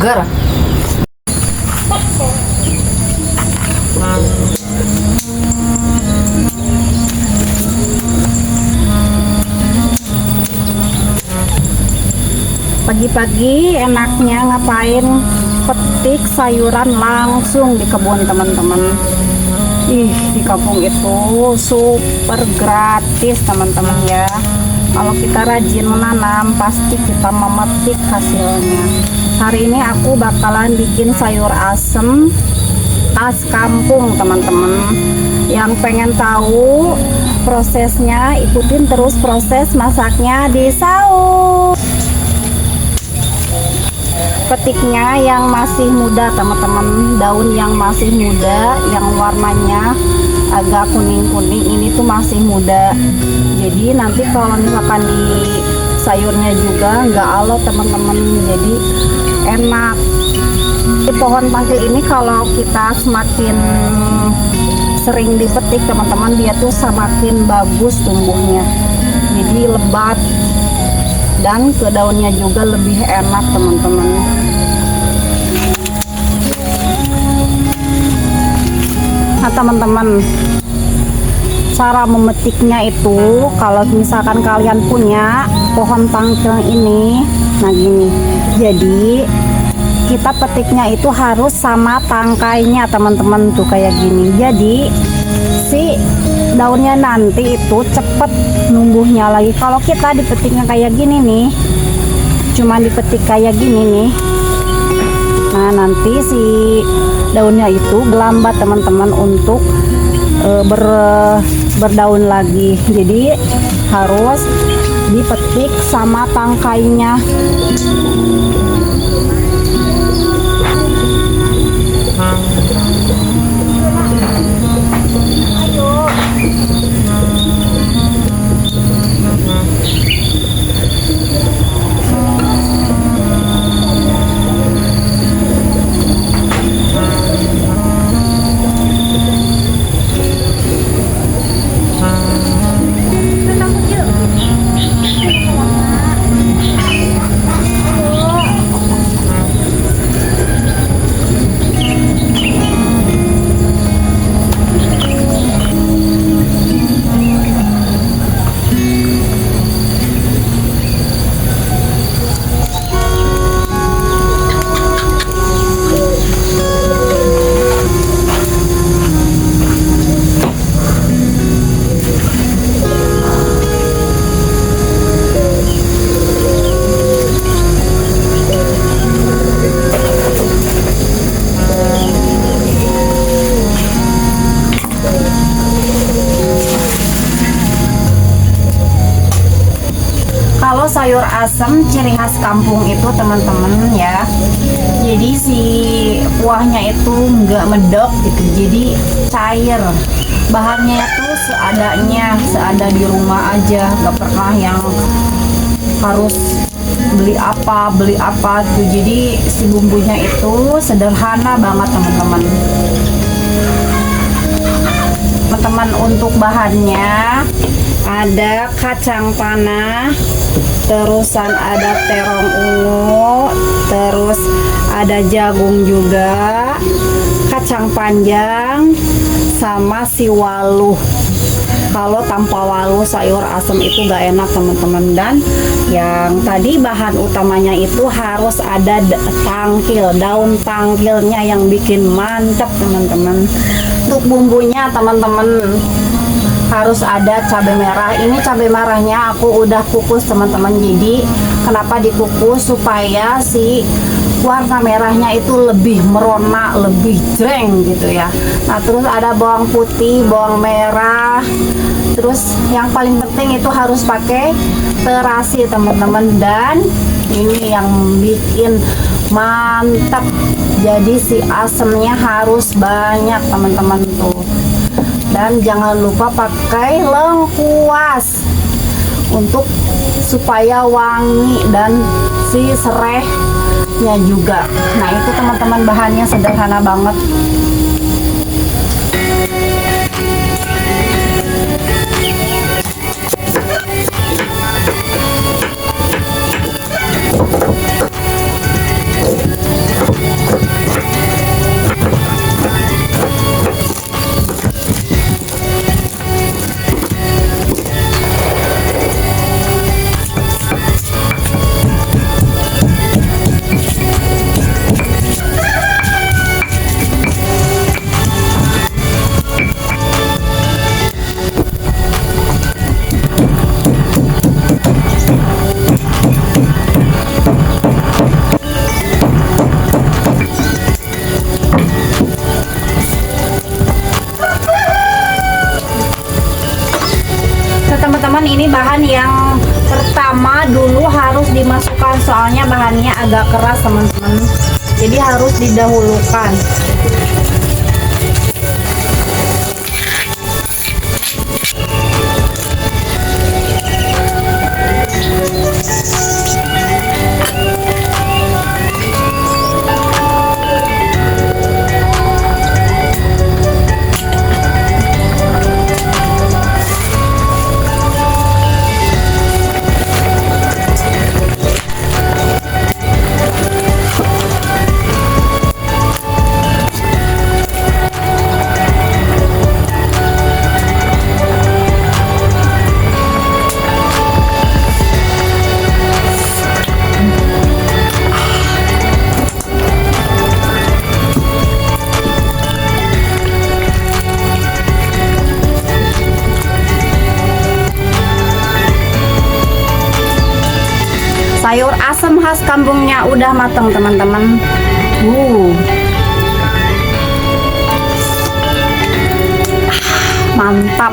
seger. Pagi-pagi enaknya ngapain? Petik sayuran langsung di kebun teman-teman. Di kampung itu super gratis teman-teman ya. Kalau kita rajin menanam pasti kita memetik hasilnya. Hari ini aku bakalan bikin sayur asem khas kampung teman-teman. Yang pengen tahu prosesnya, ikutin terus proses masaknya di Saus. Petiknya yang masih muda teman-teman, daun yang masih muda, yang warnanya agak kuning-kuning ini tuh masih muda. Jadi nanti kalau misalkan di sayurnya juga nggak alot teman-teman, jadi enak. Di pohon tangkil ini kalau kita semakin sering dipetik teman-teman, dia tuh semakin bagus tumbuhnya, jadi lebat dan ke daunnya juga lebih enak teman-teman. Nah teman-teman, cara memetiknya itu kalau misalkan kalian punya pohon tangkil ini, nah gini, jadi kita petiknya itu harus sama tangkainya teman-teman, tuh kayak gini. Jadi si daunnya nanti itu cepet numbuhnya lagi. Kalau kita dipetiknya kayak gini nih, cuma dipetik kayak gini nih, nah nanti si daunnya itu lambat teman-teman untuk berdaun lagi. Jadi harus dipetik sama tangkainya. Kalau sayur asem ciri khas kampung itu teman-teman ya, jadi si kuahnya itu nggak medok gitu, jadi cair. Bahannya itu seadanya, seada di rumah aja, nggak pernah yang harus beli apa tuh. Jadi si bumbunya itu sederhana banget teman-teman. Teman-teman, untuk bahannya ada kacang tanah, terusan ada terong ungu, terus ada jagung juga, kacang panjang, sama si waluh. Kalau tanpa waluh sayur asem itu gak enak teman-teman. Dan yang tadi bahan utamanya itu harus ada tangkil, daun tangkilnya yang bikin mantep teman-teman. Untuk bumbunya teman-teman harus ada cabai merah. Ini cabai merahnya aku udah kukus teman-teman. Jadi kenapa dikukus? Supaya si warna merahnya itu lebih merona, lebih jreng gitu ya. Nah terus ada bawang putih, bawang merah. Terus yang paling penting itu harus pakai terasi teman-teman. Dan ini yang bikin mantap, jadi si asemnya harus banyak teman-teman tuh. Dan jangan lupa pakai lengkuas untuk supaya wangi dan si serehnya juga. Nah itu teman-teman, bahannya sederhana banget. bahannya agak keras teman-teman, jadi harus didahulukan. Sayur asem khas kampungnya udah matang teman-teman. Mantap.